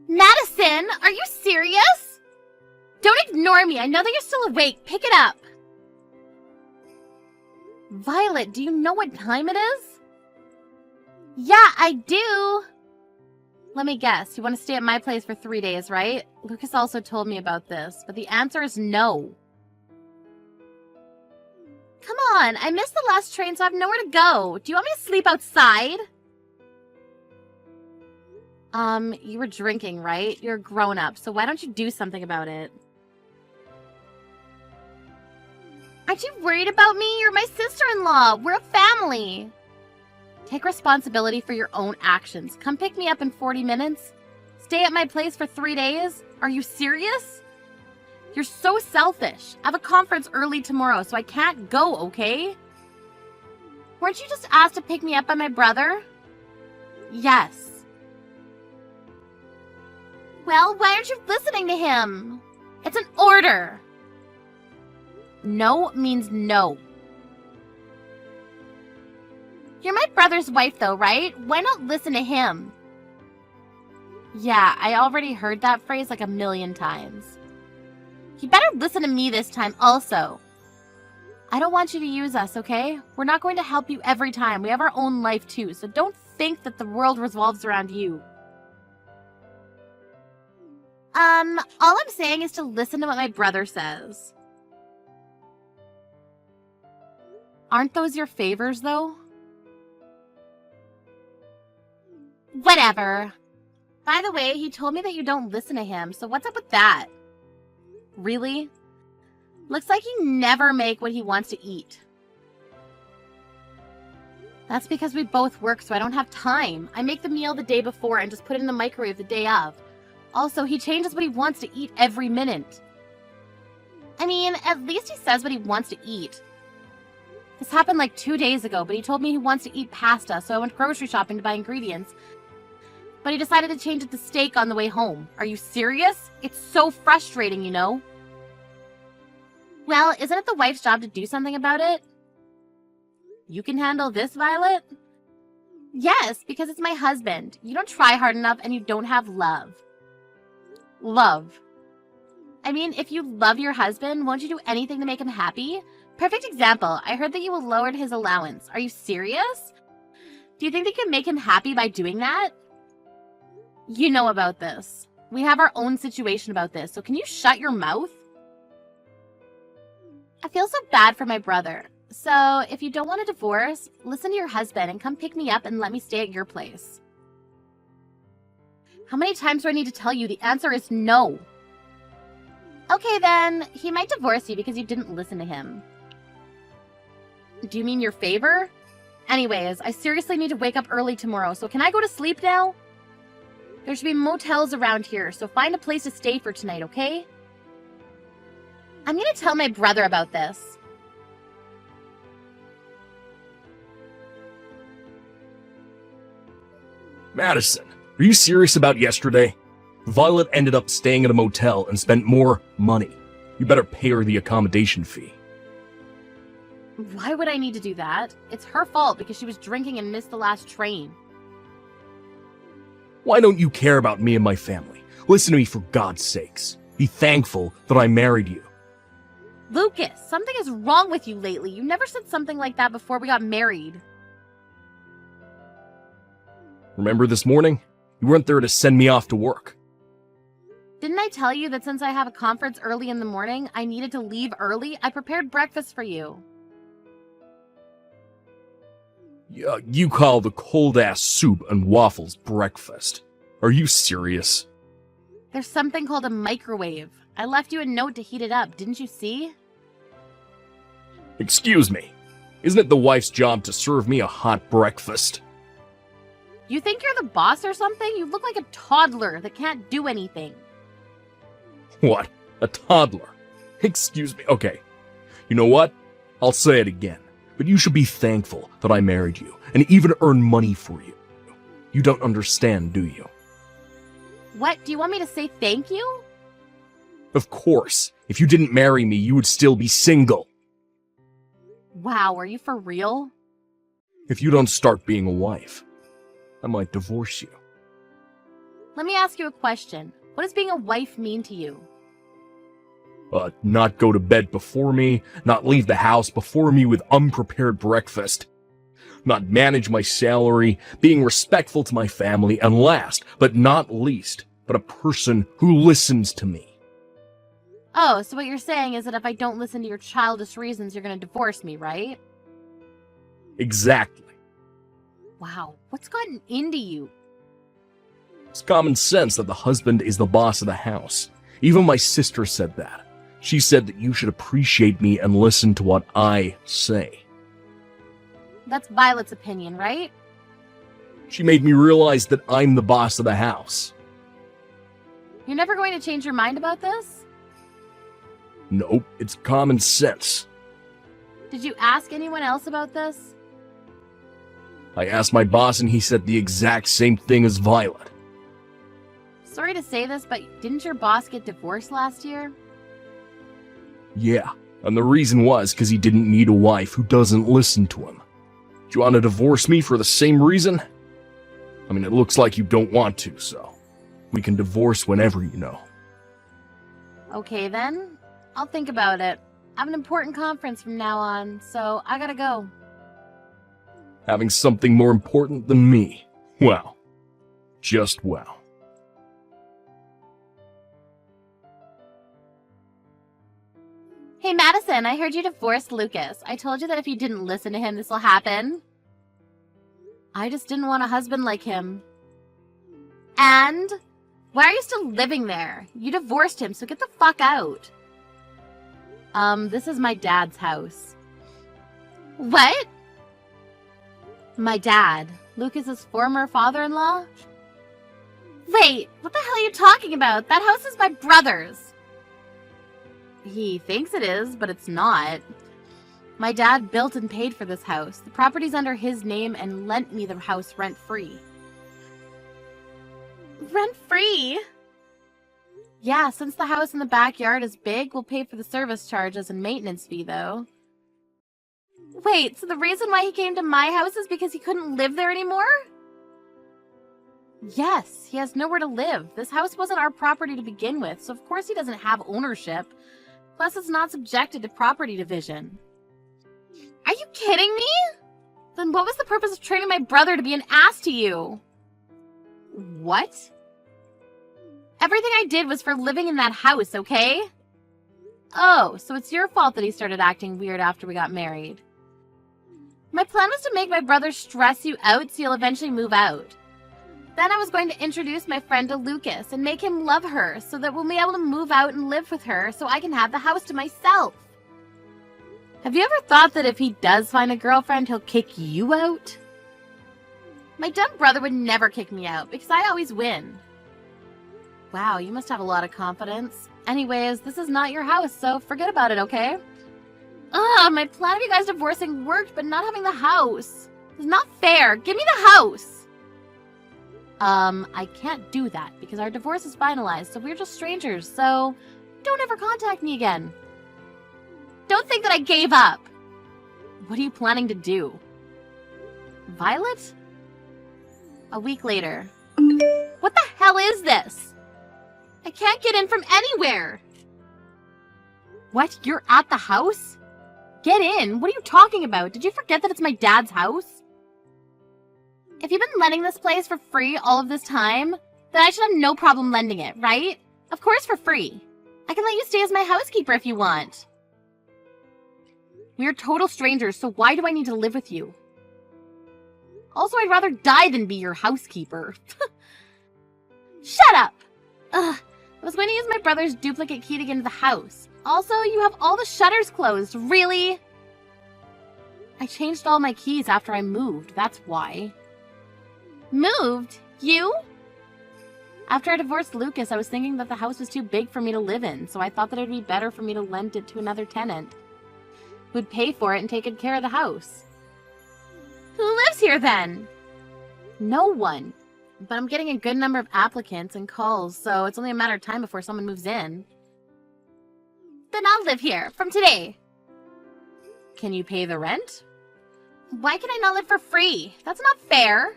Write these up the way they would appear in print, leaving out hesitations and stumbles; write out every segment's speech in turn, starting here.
Madison, are you serious? Don't ignore me. I know that you're still awake. Pick it up. Violet, do you know what time it is? Yeah, I do. Let me guess. You want to stay at my place for 3 days, right? Lucas also told me about this, but the answer is no. Come on, I missed the last train, so I have nowhere to go. Do you want me to sleep outside? You were drinking, right? You're a grown-up, so why don't you do something about it? Aren't you worried about me? You're my sister-in-law. We're a family. Take responsibility for your own actions. Come pick me up in 40 minutes. Stay at my place for 3 days? Are you serious? You're so selfish. I have a conference early tomorrow, so I can't go, okay? Weren't you just asked to pick me up by my brother? Yes. Well, why aren't you listening to him? It's an order. No means no. You're my brother's wife, though, right? Why not listen to him? Yeah, I already heard that phrase like a million times. You better listen to me this time also. I don't want you to use us, okay? We're not going to help you every time. We have our own life too, so don't think that the world revolves around you. All I'm saying is to listen to what my brother says. Aren't those your favors, though? Whatever. By the way, he told me that you don't listen to him, so what's up with that? Really? Looks like you never make what he wants to eat. That's because we both work, so I don't have time. I make the meal the day before and just put it in the microwave the day of. Also, he changes what he wants to eat every minute. I mean, at least he says what he wants to eat. This happened like 2 days ago, but he told me he wants to eat pasta, so I went grocery shopping to buy ingredients. But he decided to change it to steak on the way home. Are you serious? It's so frustrating, you know? Well, isn't it the wife's job to do something about it? You can handle this, Violet? Yes, because it's my husband. You don't try hard enough and you don't have love. Love. I mean, if you love your husband, won't you do anything to make him happy? Perfect example. I heard that you lowered his allowance. Are you serious? Do you think they can make him happy by doing that? You know about this. We have our own situation about this, so can you shut your mouth? I feel so bad for my brother. So, if you don't want a divorce, listen to your husband and come pick me up and let me stay at your place. How many times do I need to tell you? The answer is no. Okay then, he might divorce you because you didn't listen to him. Do you mean your favor? Anyways, I seriously need to wake up early tomorrow, so can I go to sleep now? There should be motels around here, so find a place to stay for tonight, okay? I'm gonna tell my brother about this. Madison, are you serious about yesterday? Violet ended up staying at a motel and spent more money. You better pay her the accommodation fee. Why would I need to do that? It's her fault because she was drinking and missed the last train. Why don't you care about me and my family? Listen to me for God's sakes. Be thankful that I married you. Lucas, something is wrong with you lately. You never said something like that before we got married. Remember this morning? You weren't there to send me off to work. Didn't I tell you that since I have a conference early in the morning, I needed to leave early? I prepared breakfast for you. You call the cold-ass soup and waffles breakfast. Are you serious? There's something called a microwave. I left you a note to heat it up, didn't you see? Excuse me. Isn't it the wife's job to serve me a hot breakfast? You think you're the boss or something? You look like a toddler that can't do anything. What? A toddler? Excuse me. Okay. You know what? I'll say it again. But you should be thankful that I married you and even earn money for you. You don't understand, do you? What? Do you want me to say thank you? Of course. If you didn't marry me, you would still be single. Wow, are you for real? If you don't start being a wife, I might divorce you. Let me ask you a question. What does being a wife mean to you? Not go to bed before me, not leave the house before me with unprepared breakfast, not manage my salary, being respectful to my family, and last, but not least, but a person who listens to me. Oh, so what you're saying is that if I don't listen to your childish reasons, you're going to divorce me, right? Exactly. Wow, what's gotten into you? It's common sense that the husband is the boss of the house. Even my sister said that. She said that you should appreciate me and listen to what I say. That's Violet's opinion, right? She made me realize that I'm the boss of the house. You're never going to change your mind about this? Nope, it's common sense. Did you ask anyone else about this? I asked my boss and he said the exact same thing as Violet. Sorry to say this, but didn't your boss get divorced last year? Yeah, and the reason was because he didn't need a wife who doesn't listen to him. Do you want to divorce me for the same reason? I mean, it looks like you don't want to, so we can divorce whenever, you know. Okay then, I'll think about it. I have an important conference from now on, so I gotta go. Having something more important than me. Well, just well. Hey Madison, I heard you divorced Lucas. I told you that if you didn't listen to him, this will happen. I just didn't want a husband like him. And? Why are you still living there? You divorced him, so get the fuck out. This is my dad's house. What? My dad, Lucas's former father-in-law? Wait, what the hell are you talking about? That house is my brother's. He thinks it is, but it's not. My dad built and paid for this house. The property's under his name and lent me the house rent-free. Rent-free? Yeah, since the house in the backyard is big, we'll pay for the service charges and maintenance fee, though. Wait, so the reason why he came to my house is because he couldn't live there anymore? Yes, he has nowhere to live. This house wasn't our property to begin with, so of course he doesn't have ownership. Plus, it's not subjected to property division. Are you kidding me? Then what was the purpose of training my brother to be an ass to you? What? Everything I did was for living in that house, okay? Oh, so it's your fault that he started acting weird after we got married. My plan was to make my brother stress you out so you'll eventually move out. Then I was going to introduce my friend to Lucas and make him love her so that we'll be able to move out and live with her so I can have the house to myself. Have you ever thought that if he does find a girlfriend, he'll kick you out? My dumb brother would never kick me out because I always win. Wow, you must have a lot of confidence. Anyways, this is not your house, so forget about it, okay? Ugh, my plan of you guys divorcing worked, but not having the house. It's not fair. Give me the house. I can't do that because our divorce is finalized, so we're just strangers, so don't ever contact me again. Don't think that I gave up. What are you planning to do? Violet? A week later. What the hell is this? I can't get in from anywhere. What? You're at the house? Get in. What are you talking about? Did you forget that it's my dad's house? If you've been lending this place for free all of this time, then I should have no problem lending it, right? Of course for free. I can let you stay as my housekeeper if you want. We're total strangers, so why do I need to live with you? Also, I'd rather die than be your housekeeper. Shut up! Ugh, I was going to use my brother's duplicate key to get into the house. Also, you have all the shutters closed, really? I changed all my keys after I moved, that's why. Moved? You? After I divorced Lucas, I was thinking that the house was too big for me to live in, so I thought that it would be better for me to lend it to another tenant who would pay for it and take good care of the house. Who lives here then? No one. But I'm getting a good number of applicants and calls, so it's only a matter of time before someone moves in. Then I'll live here, from today. Can you pay the rent? Why can I not live for free? That's not fair.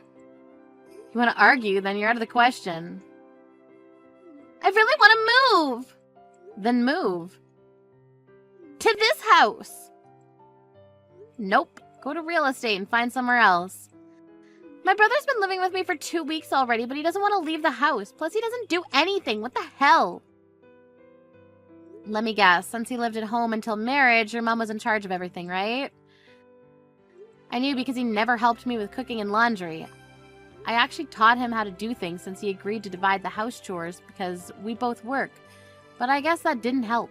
You want to argue, then you're out of the question. I really want to move. Then move. To this house. Nope. Go to real estate and find somewhere else. My brother's been living with me for 2 weeks already, but he doesn't want to leave the house. Plus, he doesn't do anything. What the hell? Let me guess. Since he lived at home until marriage, your mom was in charge of everything, right? I knew because he never helped me with cooking and laundry. I actually taught him how to do things since he agreed to divide the house chores because we both work. But I guess that didn't help.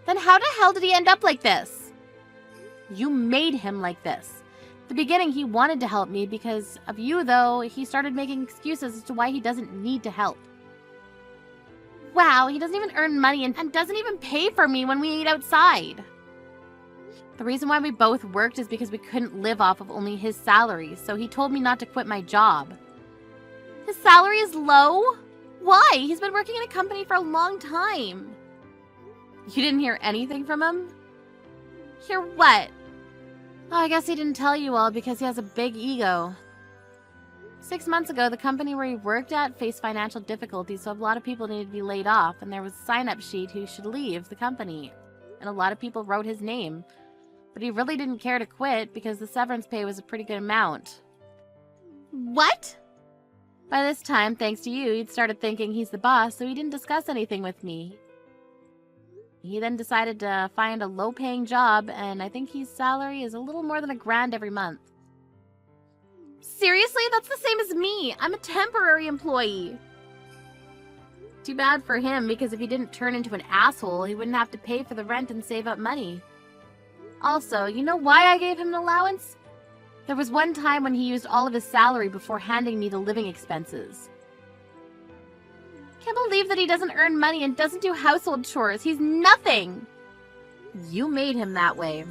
Then how the hell did he end up like this? You made him like this. At the beginning, he wanted to help me because of you, though. He started making excuses as to why he doesn't need to help. Wow, he doesn't even earn money and doesn't even pay for me when we eat outside. The reason why we both worked is because we couldn't live off of only his salary, so he told me not to quit my job. His salary is low? Why? He's been working in a company for a long time. You didn't hear anything from him? Hear what? Oh, I guess he didn't tell you all because he has a big ego. 6 months ago, the company where he worked at faced financial difficulties, so a lot of people needed to be laid off, and there was a sign-up sheet who should leave the company. And a lot of people wrote his name. But he really didn't care to quit because the severance pay was a pretty good amount. What? By this time, thanks to you, he'd started thinking he's the boss, so he didn't discuss anything with me. He then decided to find a low-paying job, and I think his salary is a little more than $1,000 every month. Seriously? That's the same as me. I'm a temporary employee. Too bad for him, because if he didn't turn into an asshole, he wouldn't have to pay for the rent and save up money. Also, you know why I gave him an allowance? There was one time when he used all of his salary before handing me the living expenses. Can't believe that he doesn't earn money and doesn't do household chores. He's nothing. You made him that way.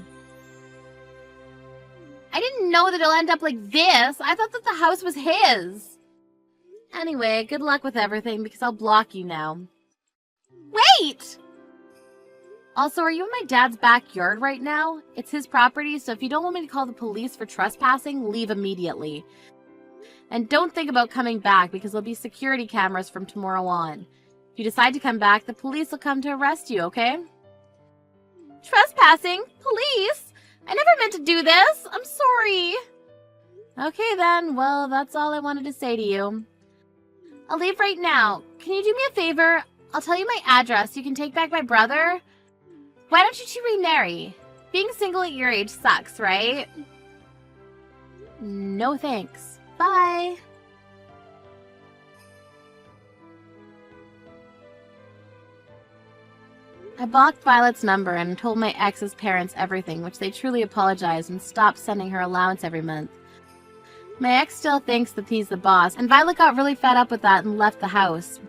I didn't know that he'll end up like this. I thought that the house was his. Anyway, good luck with everything because I'll block you now. Wait! Also, are you in my dad's backyard right now? It's his property, so if you don't want me to call the police for trespassing, leave immediately. And don't think about coming back because there'll be security cameras from tomorrow on. If you decide to come back, the police will come to arrest you, okay? Trespassing? Police? I never meant to do this. I'm sorry. Okay then, well, that's all I wanted to say to you. I'll leave right now. Can you do me a favor? I'll tell you my address. You can take back my brother. Why don't you two remarry? Being single at your age sucks, right? No thanks. Bye. I blocked Violet's number and told my ex's parents everything, which they truly apologized and stopped sending her allowance every month. My ex still thinks that he's the boss, and Violet got really fed up with that and left the house.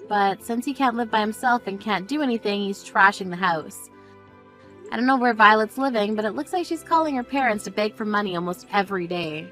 But since he can't live by himself and can't do anything, he's trashing the house. I don't know where Violet's living, but it looks like she's calling her parents to beg for money almost every day.